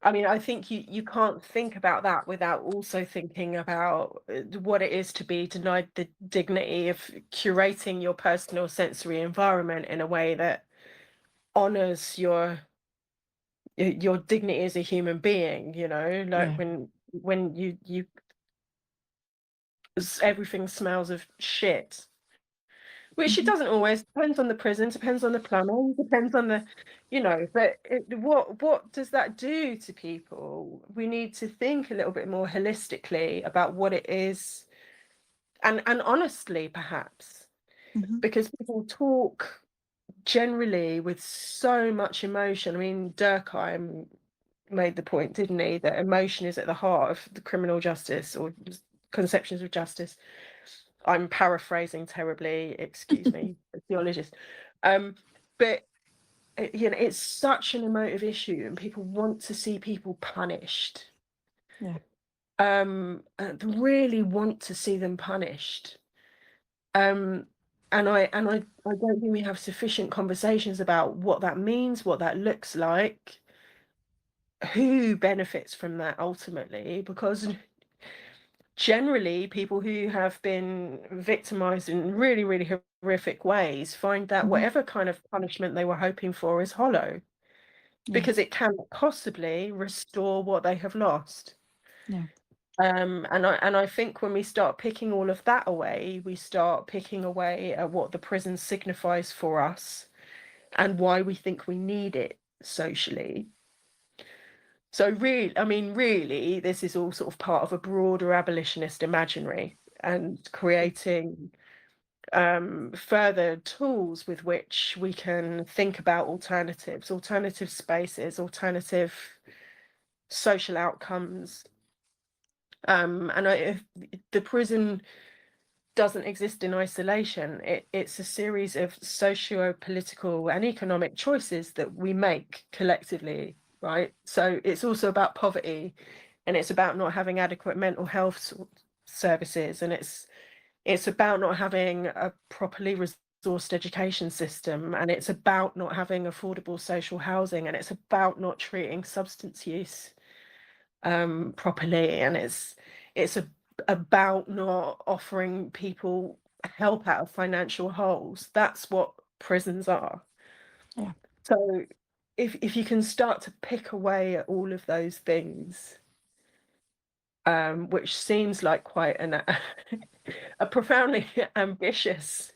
I mean, I think you can't think about that without also thinking about what it is to be denied the dignity of curating your personal sensory environment in a way that honors your dignity as a human being, you know, like yeah. when everything smells of shit. Which it Hmm. doesn't always, depends on the prison, depends on the plumbing, depends on the, but what does that do to people? We need to think a little bit more holistically about what it is, and honestly, perhaps, Hmm. because people talk generally with so much emotion. I mean, Durkheim made the point, didn't he, that emotion is at the heart of the criminal justice or conceptions of justice. I'm paraphrasing terribly, excuse me, theologist. Um, but it's such an emotive issue, and people want to see people punished. Yeah. And really want to see them punished. Um, and I don't think we have sufficient conversations about what that means, what that looks like, who benefits from that ultimately, because generally people who have been victimized in really, really horrific ways find that Hmm. whatever kind of punishment they were hoping for is hollow because Yes. it cannot possibly restore what they have lost. Yeah. And I think when we start picking all of that away, we start picking away at what the prison signifies for us and why we think we need it socially. So really, I mean, really, this is all sort of part of a broader abolitionist imaginary and creating further tools with which we can think about alternatives, alternative spaces, alternative social outcomes. If the prison doesn't exist in isolation, it's a series of socio-political and economic choices that we make collectively, right? So it's also about poverty, and it's about not having adequate mental health services, and it's about not having a properly resourced education system, and it's about not having affordable social housing, and it's about not treating substance use properly, and it's about not offering people help out of financial holes. That's what prisons are. Yeah. So if you can start to pick away at all of those things, which seems like quite a profoundly ambitious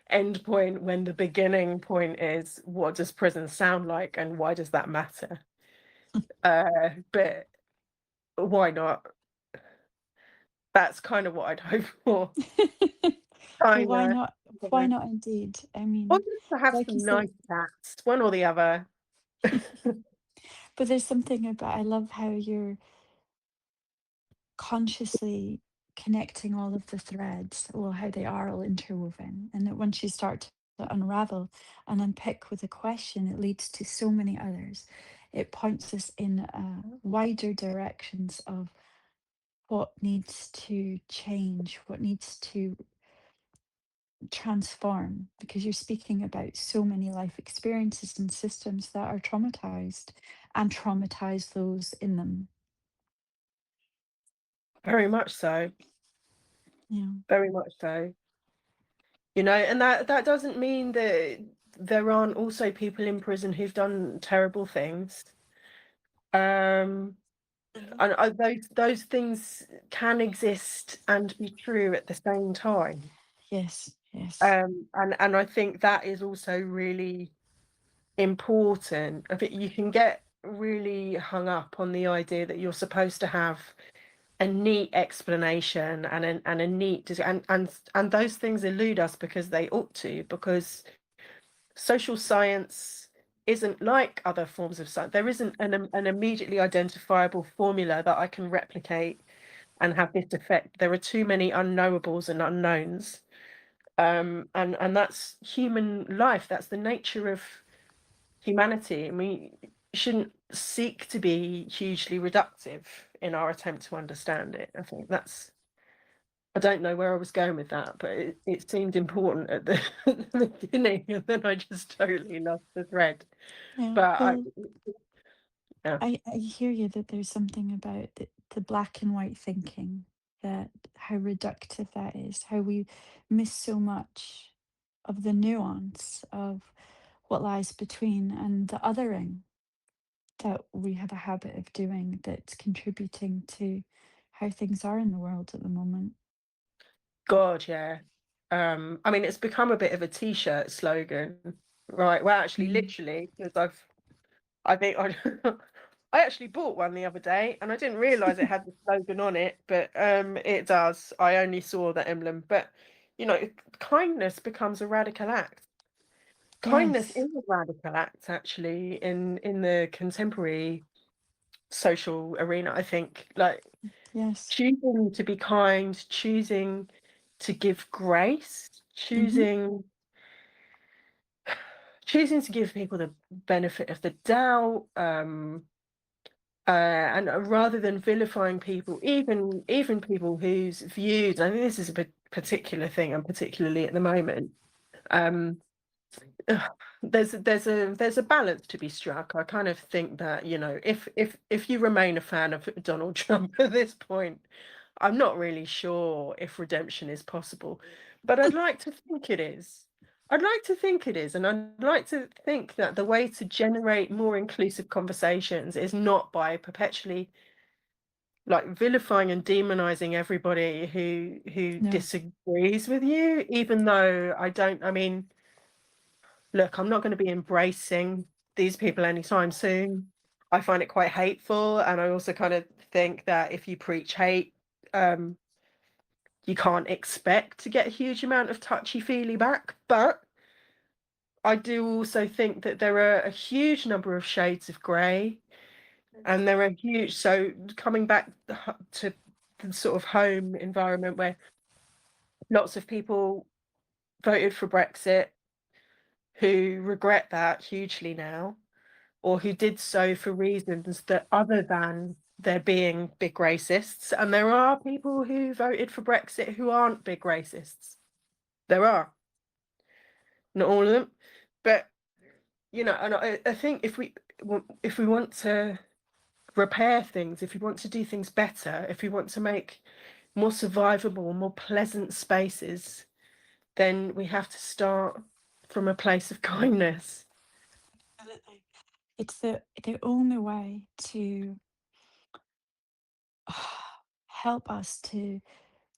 end point when the beginning point is what does prison sound like and why does that matter? But why not? That's kind of what I'd hope for. Well, Kind why of. not? Why Yeah. not indeed? I Or mean, just to have like you some say, nice chats, one or the other. but there's something about, I love how you're consciously connecting all of the threads, well, how they are all interwoven, and that once you start to unravel and unpick with a question, it leads to so many others. It points us in wider directions of what needs to change, what needs to transform, because you're speaking about so many life experiences and systems that are traumatized and traumatize those in them. Very much so. Yeah. Very much so. And that doesn't mean that there aren't also people in prison who've done terrible things. Um, Mhm. and those things can exist and be true at the same time. Yes. Yes. And I think that is also really important. I think you can get really hung up on the idea that you're supposed to have a neat explanation and a neat and those things elude us because they ought to, because social science isn't like other forms of science. There isn't an immediately identifiable formula that I can replicate and have this effect. There are too many unknowables and unknowns. And that's human life. That's the nature of humanity. And we shouldn't seek to be hugely reductive in our attempt to understand it. I think that's, I don't know where I was going with that, but it seemed important at the, at the beginning, and then I just totally lost the thread. Yeah. But Well, yeah, I hear you that there's something about the black and white thinking, that how reductive that is, how we miss so much of the nuance of what lies between, and the othering that we have a habit of doing that's contributing to how things are in the world at the moment. God, yeah. I mean, it's become a bit of a t-shirt slogan, right? Well, actually, Mm. literally, because I think I, I actually bought one the other day, and I didn't realize it had the slogan on it, but it does. I only saw the emblem, but kindness becomes a radical act. Kindness Yes, is a radical act, actually, in the contemporary social arena. I think, like, yes. choosing to be kind, choosing to give grace, Hmm. choosing to give people the benefit of the doubt, and rather than vilifying people, even people whose views, I think this is a particular thing, and particularly at the moment, um, ugh, there's a balance to be struck. I kind of think that, if you remain a fan of Donald Trump at this point, I'm not really sure if redemption is possible, but I'd like to think it is. I'd like to think it is, and I'd like to think that the way to generate more inclusive conversations is not by perpetually, like, vilifying and demonizing everybody who No. disagrees with you, even though I mean, look, I'm not going to be embracing these people anytime soon. I find it quite hateful, and I also kind of think that if you preach hate, um, you can't expect to get a huge amount of touchy-feely back. But I do also think that there are a huge number of shades of grey, and there are huge. So coming back to the sort of home environment where lots of people voted for Brexit who regret that hugely now, or who did so for reasons that other than there being big racists. And there are people who voted for Brexit who aren't big racists. There are, not all of them, but and I think if we want to repair things, if we want to do things better, if we want to make more survivable, more pleasant spaces, then we have to start from a place of kindness. Absolutely. It's the only way to help us to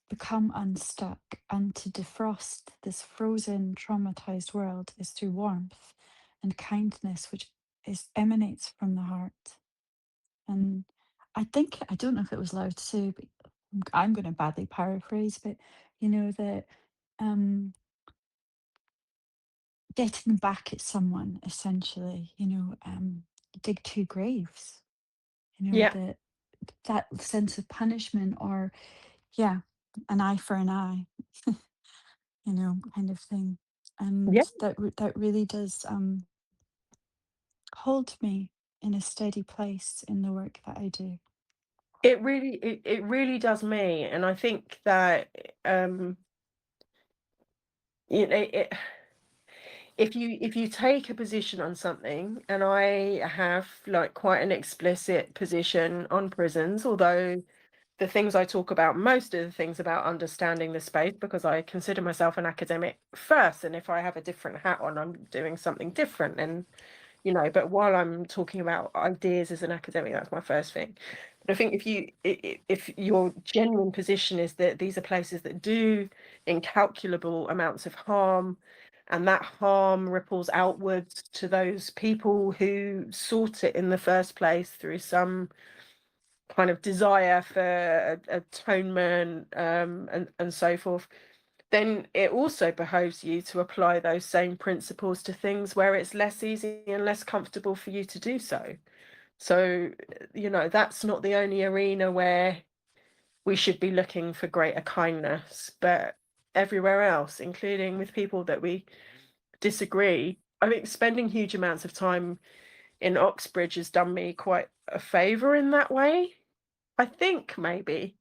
become unstuck and to defrost this frozen, traumatized world is through warmth and kindness, which emanates from the heart. And I think, I don't know if it was allowed to say, but I'm going to badly paraphrase, but that um, getting back at someone, essentially, dig two graves, Yeah, that that sense of punishment, or yeah, an eye for an eye, kind of thing. And yeah. that really does hold me in a steady place in the work that I do. It really does me, and I think that you know it, if you take a position on something, and I have, like, quite an explicit position on prisons, although the things I talk about, most of the things about understanding the space, because I consider myself an academic first, and if I have a different hat on, I'm doing something different, and but while I'm talking about ideas as an academic, that's my first thing. I think if your genuine position is that these are places that do incalculable amounts of harm, and that harm ripples outwards to those people who sought it in the first place through some kind of desire for atonement, and so forth, then it also behoves you to apply those same principles to things where it's less easy and less comfortable for you to do so. So, that's not the only arena where we should be looking for greater kindness, but everywhere else, including with people that we disagree. I think spending huge amounts of time in Oxbridge has done me quite a favour in that way. I think maybe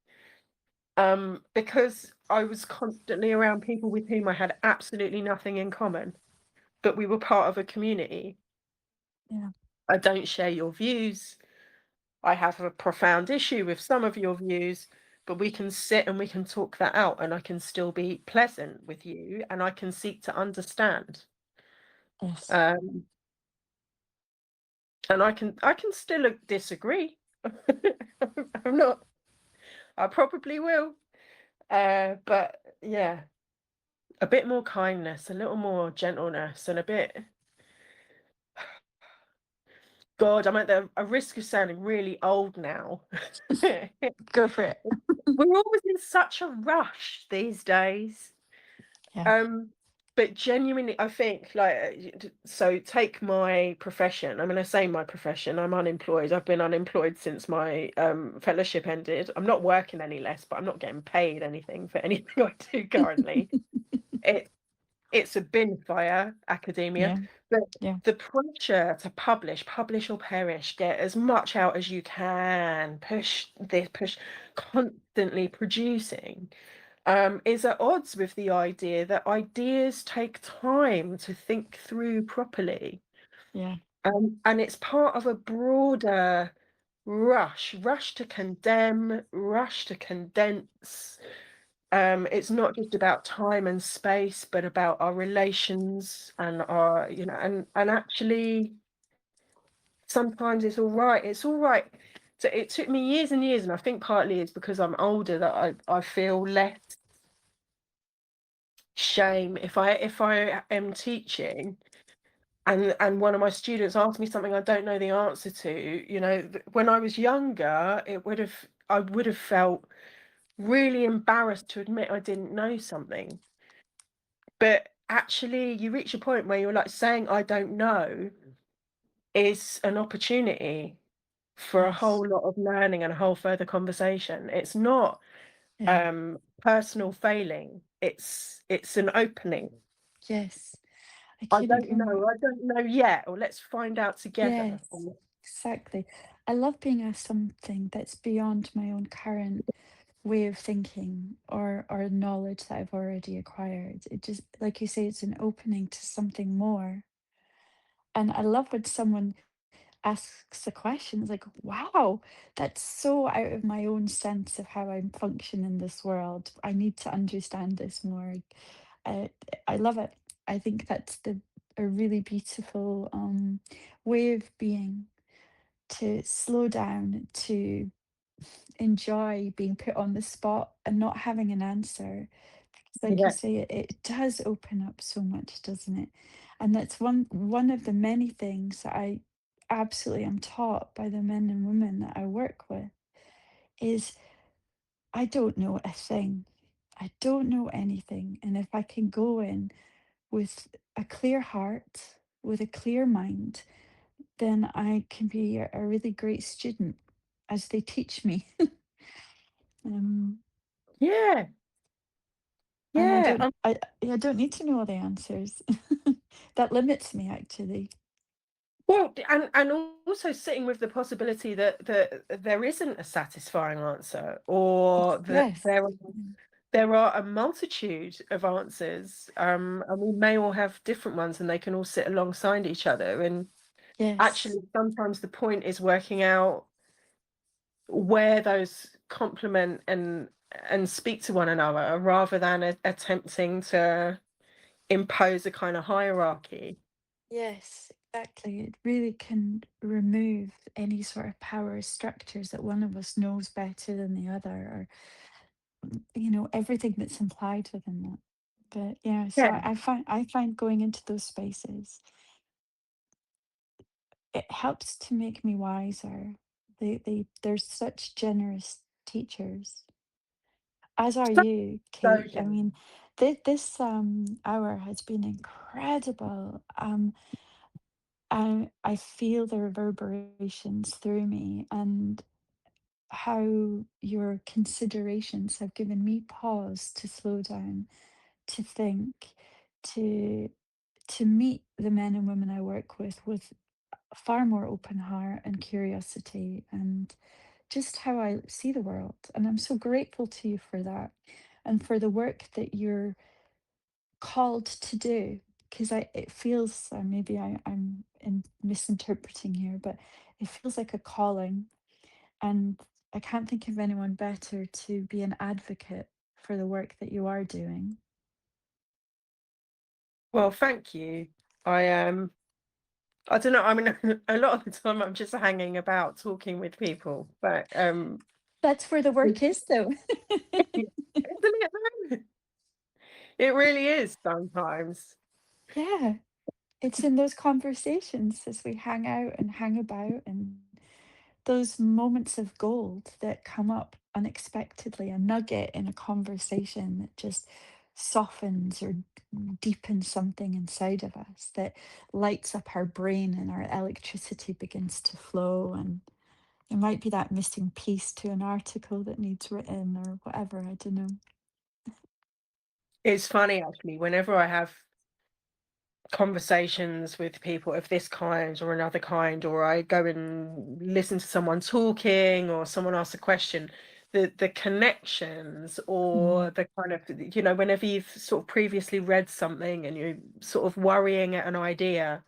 because I was constantly around people with whom I had absolutely nothing in common, but we were part of a community. Yeah. I don't share your views. I have a profound issue with some of your views, but we can sit and we can talk that out, and I can still be pleasant with you, and I can seek to understand. Yes. Um, and I can still disagree. I'm not. I probably will. But yeah, a bit more kindness, a little more gentleness, and a bit. God, I'm at the a risk of sounding really old now. Go for it. We're always in such a rush these days. Yeah. Um, but genuinely, I think, like, so take my profession. I mean, I say my profession, I'm unemployed. I've been unemployed since my fellowship ended. I'm not working any less, but I'm not getting paid anything for anything I do currently. It it's a bin fire, academia. Yeah. But Yeah. the pressure to publish or perish, get as much out as you can, push, constantly producing, is at odds with the idea that ideas take time to think through properly. Yeah. And it's part of a broader rush to condemn, rush to condense. It's not just about time and space, but about our relations and our, and actually sometimes it's all right. It's all right. So it took me years and years, and I think partly it's because I'm older that I feel less shame if I am teaching and one of my students asks me something I don't know the answer to. When I was younger, I would have felt really embarrassed to admit I didn't know something. But actually, you reach a point where you're like, saying I don't know is an opportunity for a Yes. whole lot of learning and a whole further conversation. It's not Yeah. personal failing. It's an opening. Yes. I I couldn't don't agree more. know. I don't know yet, or let's find out together. Yes. Or Exactly. I love being asked something that's beyond my own current way of thinking or knowledge that I've already acquired. It just, like you say, it's an opening to something more. And I love when someone asks a question. It's like, wow, that's so out of my own sense of how I'm functioning in this world. I need to understand this more. I, I love it. I think that's a really beautiful way of being, to slow down, to enjoy being put on the spot and not having an answer. Like you yeah, say, it does open up so much, doesn't it? And that's one of the many things that I absolutely am taught by the men and women that I work with is I don't know a thing. I don't know anything. And if I can go in with a clear heart, with a clear mind, then I can be a really great student as they teach me. um, yeah, and yeah. I don't need to know all the answers. That limits me actually. Well, and also sitting with the possibility that there isn't a satisfying answer, or that Yes. there are a multitude of answers, and we may all have different ones, and they can all sit alongside each other. And Yes. actually, sometimes the point is working out where those complement and speak to one another, rather than attempting to impose a kind of hierarchy. Yes. Exactly. It really can remove any sort of power structures that one of us knows better than the other, or, everything that's implied within that. But yeah, so Yeah, I find going into those spaces, it helps to make me wiser. They're such generous teachers, as are so, you, so Kate. I generous. mean, this hour has been incredible. I feel the reverberations through me, and how your considerations have given me pause to slow down, to think, to meet the men and women I work with a far more open heart and curiosity, and just how I see the world. And I'm so grateful to you for that, and for the work that you're called to do. Because it feels, maybe I'm misinterpreting here, but it feels like a calling, and I can't think of anyone better to be an advocate for the work that you are doing. Well, thank you. I don't know. I mean, a lot of the time I'm just hanging about talking with people, but That's where the isn't work is, though. it though? It really is sometimes. Yeah, it's in those conversations as we hang out and hang about, and those moments of gold that come up unexpectedly, a nugget in a conversation that just softens or deepens something inside of us, that lights up our brain and our electricity begins to flow. And it might be that missing piece to an article that needs written or whatever, I don't know. It's funny actually, whenever I have conversations with people of this kind or another kind, or I go and listen to someone talking or someone asks a question, the connections Mm, or the kind of, whenever you've sort of previously read something and you're sort of worrying at an idea,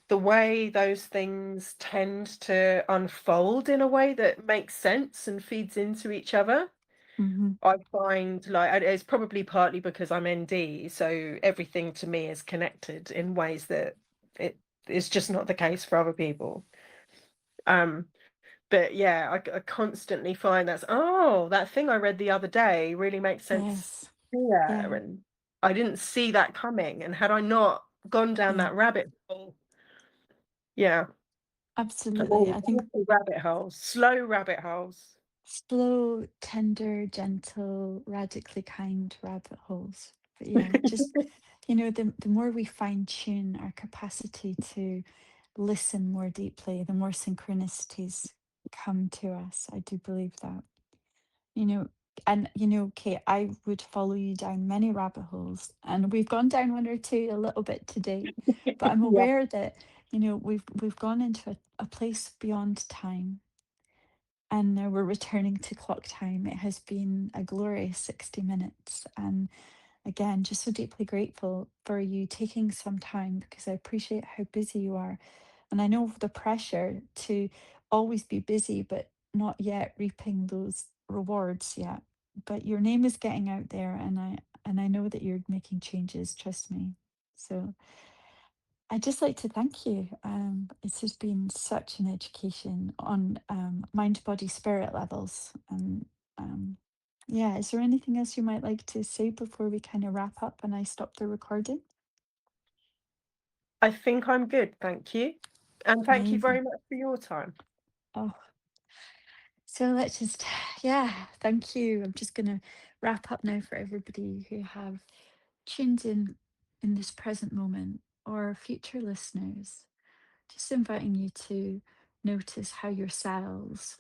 the way those things tend to unfold in a way that makes sense and feeds into each other. mhm. I find like it's probably partly because I'm ND, so everything to me is connected in ways that it is just not the case for other people. Um, but yeah, I constantly find that thing I read the other day really makes sense Yes. here, Yeah. and I didn't see that coming. And had I not gone down Yeah. that rabbit hole, yeah, Absolutely. oh, I think awful rabbit holes, slow rabbit holes. slow, tender, gentle, radically kind rabbit holes. But yeah, just, the more we fine tune our capacity to listen more deeply, the more synchronicities come to us. I do believe that. You know, and Kate, I would follow you down many rabbit holes, and we've gone down one or two a little bit today, but I'm Yeah. aware that, we've gone into a place beyond time, and now we're returning to clock time. It has been a glorious 60 minutes. And again, just so deeply grateful for you taking some time, because I appreciate how busy you are. And I know the pressure to always be busy, but not yet reaping those rewards yet. But your name is getting out there, and I know that you're making changes, trust me. So I'd just like to thank you. It's just been such an education on mind, body, spirit levels. And yeah, is there anything else you might like to say before we kind of wrap up and I stop the recording? I think I'm good, thank you. And thank you Amazing. very much for your time. Oh, so let's just, yeah, thank you. I'm just going to wrap up now for everybody who have tuned in this present moment, or future listeners. Just inviting you to notice how your cells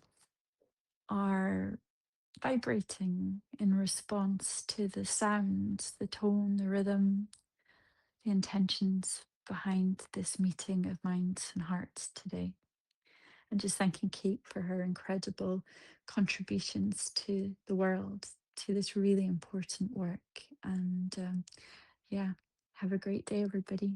are vibrating in response to the sounds, the tone, the rhythm, the intentions behind this meeting of minds and hearts today. And just thanking Kate for her incredible contributions to the world, to this really important work. And yeah, have a great day, everybody.